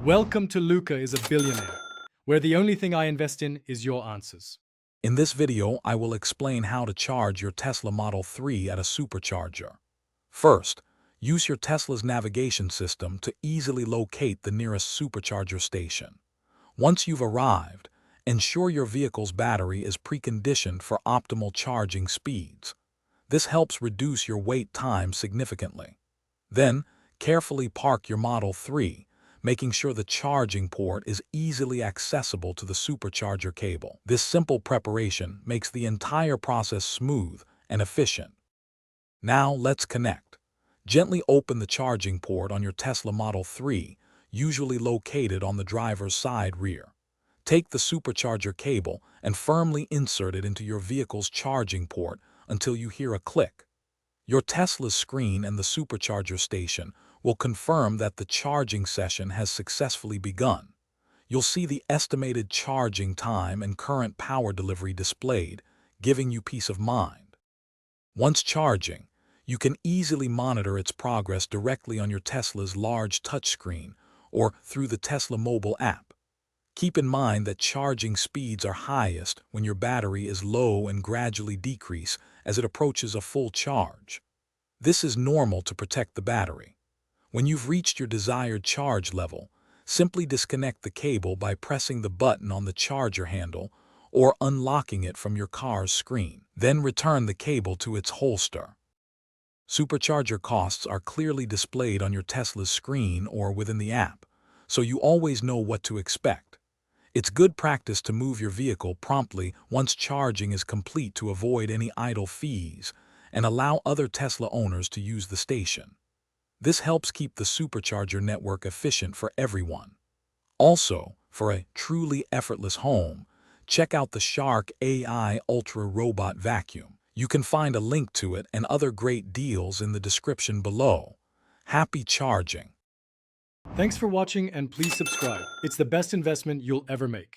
Welcome to Luca is a Billionaire, where the only thing I invest in is your answers. In this video, I will explain how to charge your Tesla Model 3 at a supercharger. First, use your Tesla's navigation system to easily locate the nearest supercharger station. Once you've arrived, ensure your vehicle's battery is preconditioned for optimal charging speeds. This helps reduce your wait time significantly. Then, carefully park your Model 3, making sure the charging port is easily accessible to the supercharger cable. This simple preparation makes the entire process smooth and efficient. Now let's connect. Gently open the charging port on your Tesla Model 3, usually located on the driver's side rear. Take the supercharger cable and firmly insert it into your vehicle's charging port until you hear a click. Your Tesla's screen and the supercharger station will confirm that the charging session has successfully begun. You'll see the estimated charging time and current power delivery displayed, giving you peace of mind. Once charging, you can easily monitor its progress directly on your Tesla's large touchscreen or through the Tesla mobile app. Keep in mind that charging speeds are highest when your battery is low and gradually decrease as it approaches a full charge. This is normal to protect the battery. When you've reached your desired charge level, simply disconnect the cable by pressing the button on the charger handle or unlocking it from your car's screen. Then return the cable to its holster. Supercharger costs are clearly displayed on your Tesla's screen or within the app, so you always know what to expect. It's good practice to move your vehicle promptly once charging is complete to avoid any idle fees and allow other Tesla owners to use the station. This helps keep the supercharger network efficient for everyone. Also, for a truly effortless home, check out the Shark AI Ultra Robot Vacuum. You can find a link to it and other great deals in the description below. Happy charging! Thanks for watching and please subscribe. It's the best investment you'll ever make.